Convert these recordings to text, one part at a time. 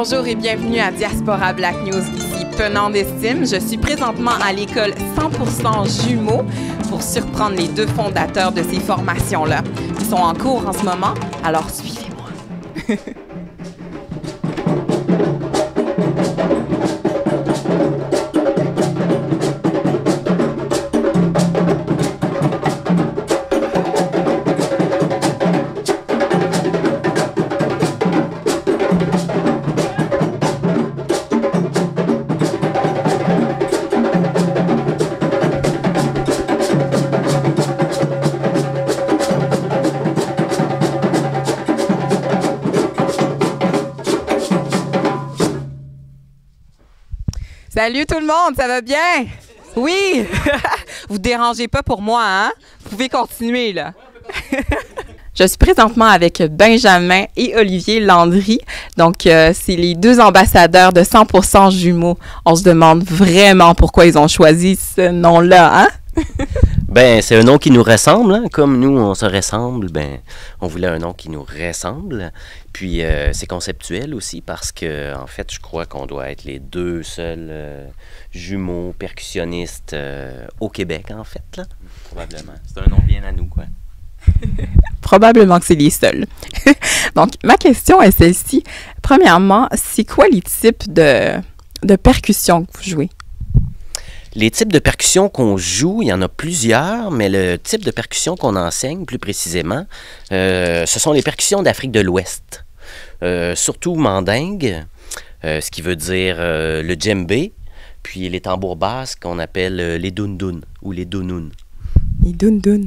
Bonjour et bienvenue à Diaspora Black News, ici Penand d'Estime. Je suis présentement à l'école 100% Jumeaux pour surprendre les deux fondateurs de ces formations-là. Ils sont en cours en ce moment, alors suivez-moi. Salut tout le monde, ça va bien? Oui! Vous dérangez pas pour moi, hein? Vous pouvez continuer, là. Je suis présentement avec Benjamin et Olivier Landry. Donc, c'est les deux ambassadeurs de 100% Jumeaux. On se demande vraiment pourquoi ils ont choisi ce nom-là, hein? Ben, c'est un nom qui nous ressemble, hein? Comme nous, on se ressemble, ben, on voulait un nom qui nous ressemble. Puis, c'est conceptuel aussi parce que, en fait, je crois qu'on doit être les deux seuls jumeaux percussionnistes au Québec, en fait, là. Probablement. C'est un nom bien à nous, quoi. Probablement que c'est les seuls. Donc, ma question est celle-ci. Premièrement, c'est quoi les types de percussions que vous jouez? Les types de percussions qu'on joue, il y en a plusieurs, mais le type de percussion qu'on enseigne plus précisément, ce sont les percussions d'Afrique de l'Ouest. Surtout mandingue, ce qui veut dire le djembé, puis les tambours basses qu'on appelle les dundun ou les dunun. Les dundun.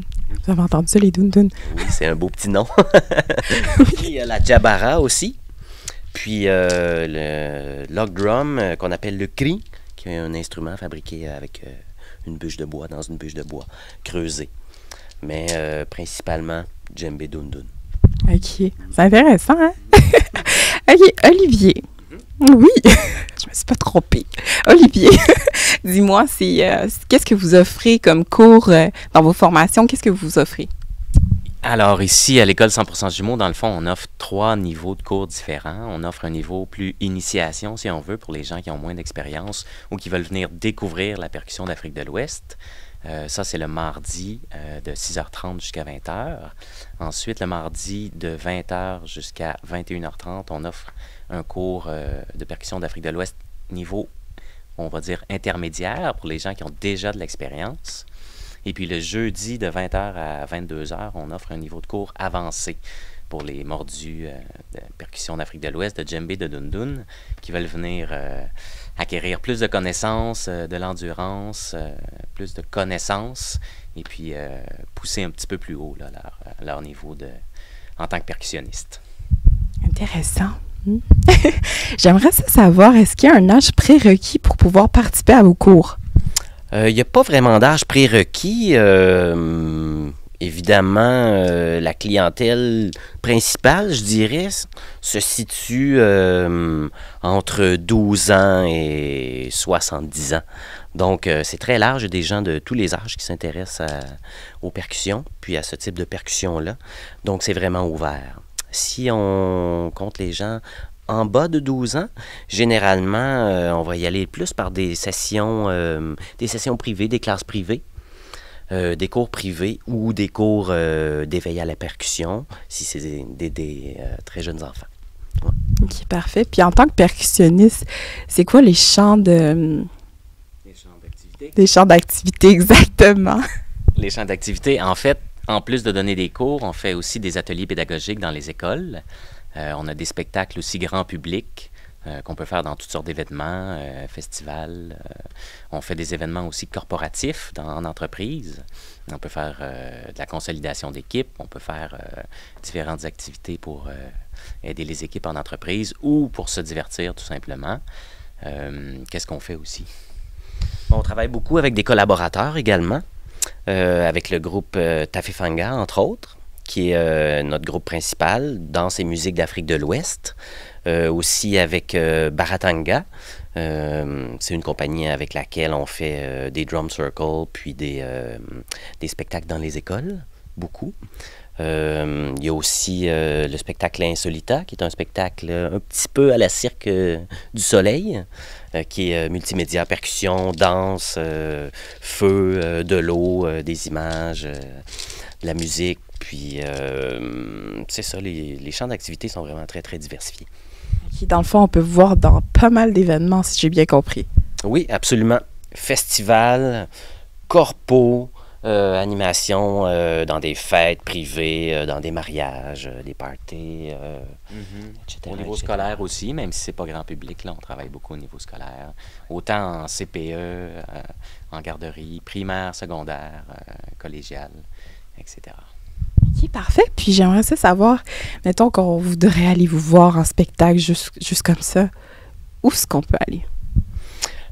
Vous avez entendu ça, les dundun? Oui, c'est un beau petit nom. Puis il y a la djabara aussi, puis le log drum qu'on appelle le cri, qui est un instrument fabriqué avec une bûche de bois, dans une bûche de bois creusée. Mais principalement, djembé dundun. OK. C'est intéressant, hein? OK, Olivier. Oui, je me suis pas trompée. Olivier, dis-moi, qu'est-ce que vous offrez comme cours dans vos formations? Qu'est-ce que vous offrez? Alors ici, à l'école 100% Jumeaux, dans le fond, on offre 3 niveaux de cours différents. On offre un niveau plus initiation, si on veut, pour les gens qui ont moins d'expérience ou qui veulent venir découvrir la percussion d'Afrique de l'Ouest. Ça, c'est le mardi de 6h30 jusqu'à 20h. Ensuite, le mardi de 20h jusqu'à 21h30, on offre un cours de percussion d'Afrique de l'Ouest niveau, on va dire, intermédiaire pour les gens qui ont déjà de l'expérience. Et puis le jeudi de 20h à 22h, on offre un niveau de cours avancé pour les mordus de percussion d'Afrique de l'Ouest, de djembé, de dundun, qui veulent venir acquérir plus de connaissances, de l'endurance, plus de connaissances, et puis pousser un petit peu plus haut là, leur niveau en tant que percussionniste. Intéressant. J'aimerais savoir, est-ce qu'il y a un âge prérequis pour pouvoir participer à vos cours? Il n'y a pas vraiment d'âge prérequis. Évidemment, la clientèle principale, je dirais, se situe entre 12 ans et 70 ans. Donc, c'est très large. Il y a des gens de tous les âges qui s'intéressent aux percussions, puis à ce type de percussion-là. Donc, c'est vraiment ouvert. Si on compte les gens en bas de 12 ans, généralement, on va y aller plus par des sessions privées, des classes privées, des cours privés ou des cours d'éveil à la percussion, si c'est des très jeunes enfants. Ouais. OK, parfait. Puis en tant que percussionniste, c'est quoi les champs de... Les champs d'activité? Les champs d'activité, exactement. Les champs d'activité, en fait, en plus de donner des cours, on fait aussi des ateliers pédagogiques dans les écoles. On a des spectacles aussi grand public qu'on peut faire dans toutes sortes d'événements, festivals. On fait des événements aussi corporatifs en entreprise. On peut faire de la consolidation d'équipes. On peut faire différentes activités pour aider les équipes en entreprise ou pour se divertir tout simplement. Qu'est-ce qu'on fait aussi? On travaille beaucoup avec des collaborateurs également, avec le groupe Tafifanga, entre autres, qui est notre groupe principal, danse et musique d'Afrique de l'Ouest. Aussi avec Baratanga. C'est une compagnie avec laquelle on fait des drum circles, puis des spectacles dans les écoles, beaucoup. Il y a aussi le spectacle Insolita, qui est un spectacle un petit peu à la Cirque du Soleil, qui est multimédia, percussion, danse, feu, de l'eau, des images, de la musique. Puis, c'est ça, les champs d'activité sont vraiment très, très diversifiés. Qui, dans le fond, on peut voir dans pas mal d'événements, si j'ai bien compris. Oui, absolument. Festival, corpo, animation dans des fêtes privées, dans des mariages, des parties, etc. Au niveau scolaire aussi, même si c'est pas grand public, là, on travaille beaucoup au niveau scolaire. Autant en CPE, en garderie, primaire, secondaire, collégiale, etc. OK, parfait. Puis j'aimerais ça savoir, mettons qu'on voudrait aller vous voir en spectacle juste comme ça, où est-ce qu'on peut aller?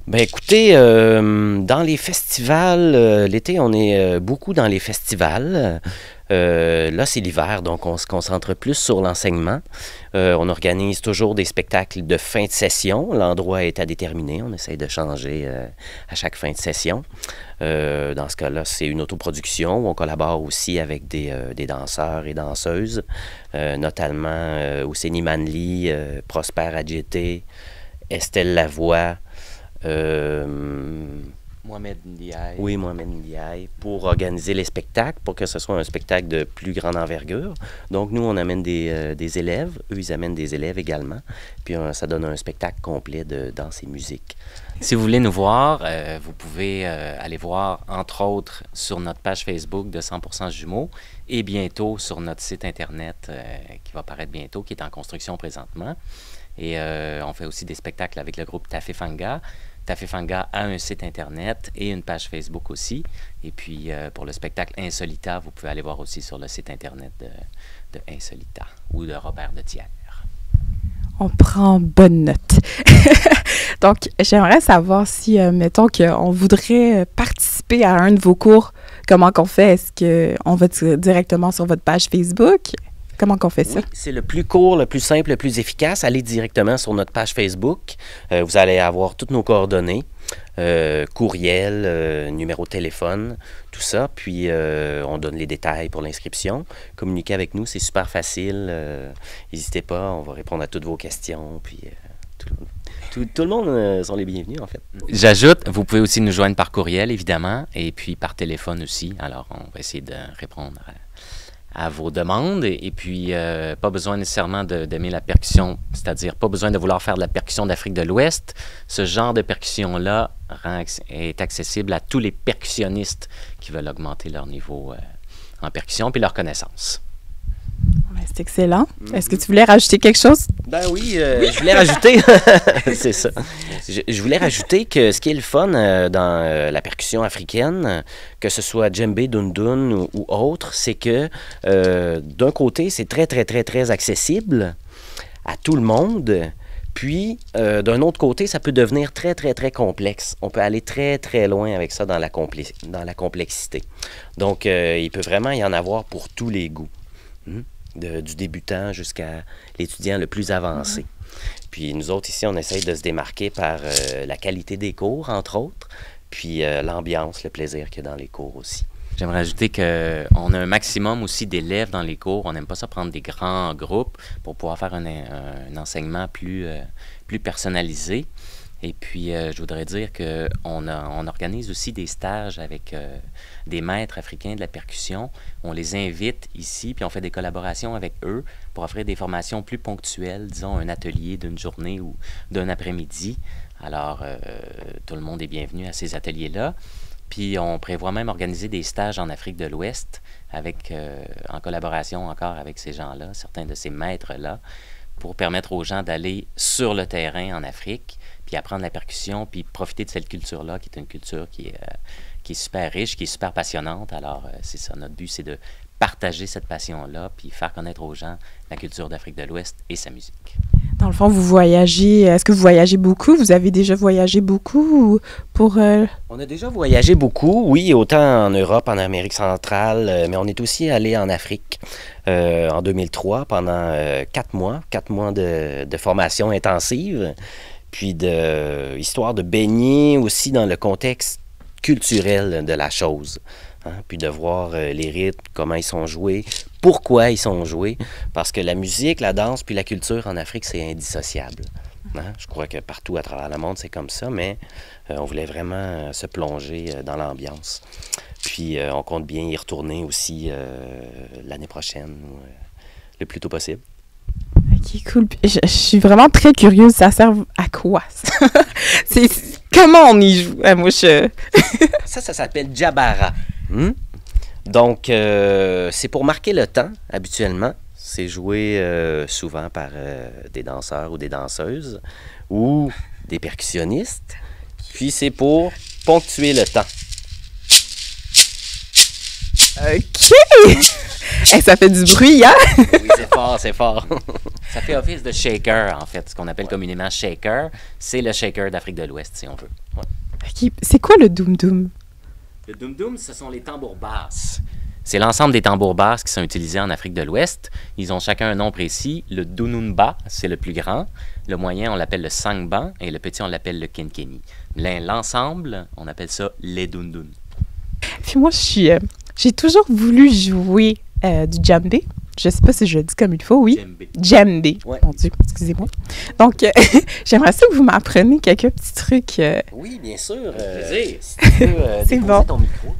Ben écoutez, dans les festivals, l'été, on est beaucoup dans les festivals. Là, c'est l'hiver, donc on se concentre plus sur l'enseignement. On organise toujours des spectacles de fin de session. L'endroit est à déterminer. On essaye de changer à chaque fin de session. Dans ce cas-là, c'est une autoproduction. On collabore aussi avec des danseurs et danseuses, notamment Ouseni Manli, Prosper Adjeté, Estelle Lavoie, Mohamed Ndiaye. Oui, Mohamed Ndiaye, pour organiser les spectacles, pour que ce soit un spectacle de plus grande envergure. Donc, nous, on amène des élèves. Eux, ils amènent des élèves également. Puis, ça donne un spectacle complet de danse et musique. Si vous voulez nous voir, vous pouvez aller voir, entre autres, sur notre page Facebook de 100% Jumeaux et bientôt sur notre site Internet qui va paraître bientôt, qui est en construction présentement. Et on fait aussi des spectacles avec le groupe Tafefanga. Tafefanga a un site Internet et une page Facebook aussi. Et puis, pour le spectacle Insolita, vous pouvez aller voir aussi sur le site Internet de Insolita ou de Robert de Thiers. On prend bonne note. Donc, j'aimerais savoir si, mettons qu'on voudrait participer à un de vos cours, comment qu'on fait? Est-ce qu'on va directement sur votre page Facebook? Comment qu'on fait ça? Oui, c'est le plus court, le plus simple, le plus efficace. Allez directement sur notre page Facebook. Vous allez avoir toutes nos coordonnées, courriel, numéro de téléphone, tout ça. Puis, on donne les détails pour l'inscription. Communiquez avec nous, c'est super facile. N'hésitez pas, on va répondre à toutes vos questions. Puis, tout le monde sont les bienvenus, en fait. J'ajoute, vous pouvez aussi nous joindre par courriel, évidemment, et puis par téléphone aussi. Alors, on va essayer de répondre à vos demandes, et puis pas besoin nécessairement d'aimer la percussion, c'est-à-dire pas besoin de vouloir faire de la percussion d'Afrique de l'Ouest. Ce genre de percussion-là est accessible à tous les percussionnistes qui veulent augmenter leur niveau en percussion puis leur connaissance. C'est excellent. Est-ce que tu voulais rajouter quelque chose? Ben oui, je voulais rajouter, c'est ça. Je voulais rajouter que ce qui est le fun dans la percussion africaine, que ce soit djembé, dundun ou autre, c'est que d'un côté, c'est très, très, très, très accessible à tout le monde. Puis, d'un autre côté, ça peut devenir très, très, très complexe. On peut aller très, très loin avec ça dans la complexité. Donc, il peut vraiment y en avoir pour tous les goûts. Du débutant jusqu'à l'étudiant le plus avancé. Puis nous autres ici, on essaye de se démarquer par la qualité des cours, entre autres, puis l'ambiance, le plaisir qu'il y a dans les cours aussi. J'aimerais ajouter qu'on a un maximum aussi d'élèves dans les cours. On n'aime pas ça prendre des grands groupes pour pouvoir faire un enseignement plus personnalisé. Et puis, je voudrais dire qu'on organise aussi des stages avec des maîtres africains de la percussion. On les invite ici, puis on fait des collaborations avec eux pour offrir des formations plus ponctuelles, disons un atelier d'une journée ou d'un après-midi. Alors, tout le monde est bienvenu à ces ateliers-là. Puis, on prévoit même organiser des stages en Afrique de l'Ouest en collaboration encore avec ces gens-là, certains de ces maîtres-là, pour permettre aux gens d'aller sur le terrain en Afrique, puis apprendre la percussion, puis profiter de cette culture-là, qui est une culture qui est super riche, qui est super passionnante. Alors, c'est ça, notre but, c'est de partager cette passion-là, puis faire connaître aux gens la culture d'Afrique de l'Ouest et sa musique. Dans le fond, vous voyagez, est-ce que vous voyagez beaucoup? Vous avez déjà voyagé beaucoup pour... On a déjà voyagé beaucoup, oui, autant en Europe, en Amérique centrale, mais on est aussi allé en Afrique en 2003 pendant 4 mois de formation intensive, puis histoire de baigner aussi dans le contexte culturel de la chose. hein, puis de voir les rythmes, comment ils sont joués, pourquoi ils sont joués, parce que la musique, la danse, puis la culture en Afrique, c'est indissociable. Hein? Je crois que partout à travers le monde, c'est comme ça, mais on voulait vraiment se plonger dans l'ambiance. Puis on compte bien y retourner aussi l'année prochaine, le plus tôt possible. Ok, cool. Je suis vraiment très curieuse. Ça sert à quoi? Comment on y joue? Moi, Ça s'appelle Djabara. Donc, c'est pour marquer le temps, habituellement. C'est joué souvent par des danseurs ou des danseuses ou des percussionnistes. Puis, c'est pour ponctuer le temps. OK! Hey, ça fait du bruit, hein? Oui, c'est fort, c'est fort. Ça fait office de shaker, en fait, ce qu'on appelle communément shaker. C'est le shaker d'Afrique de l'Ouest, si on veut. Ouais. OK. C'est quoi le doum-doum? Le doum-doum, ce sont les tambours basses. C'est l'ensemble des tambours basses qui sont utilisés en Afrique de l'Ouest. Ils ont chacun un nom précis. Le dunumba, c'est le plus grand. Le moyen, on l'appelle le sangban. Et le petit, on l'appelle le kenkeni. L'ensemble, on appelle ça les dundun. Puis moi, j'ai toujours voulu jouer du djembé. Je sais pas si je le dis comme il faut, oui. Djembé. Djembé. Ouais. Mon Dieu, excusez-moi. Donc, j'aimerais ça que vous m'appreniez quelques petits trucs. Oui, bien sûr. Plaisir. Si tu peux C'est déposer bon. ton micro.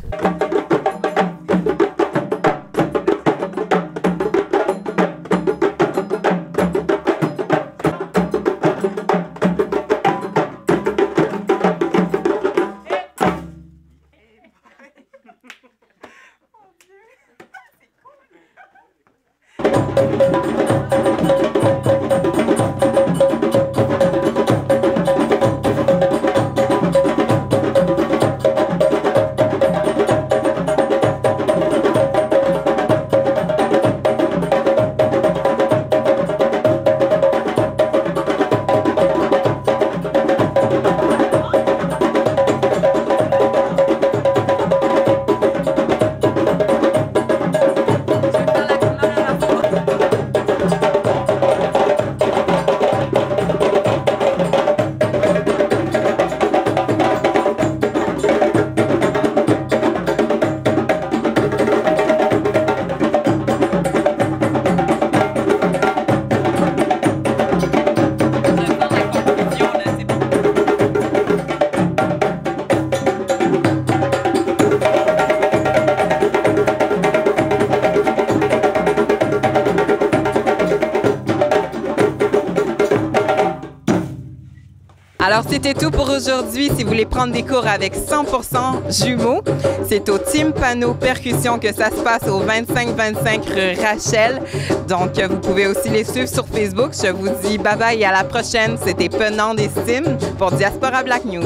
Alors, c'était tout pour aujourd'hui. Si vous voulez prendre des cours avec 100% jumeaux, c'est au Timpano Percussion que ça se passe au 2525 rue Rachel. Donc, vous pouvez aussi les suivre sur Facebook. Je vous dis bye bye et à la prochaine. C'était Penand et Sim pour Diaspora Black News.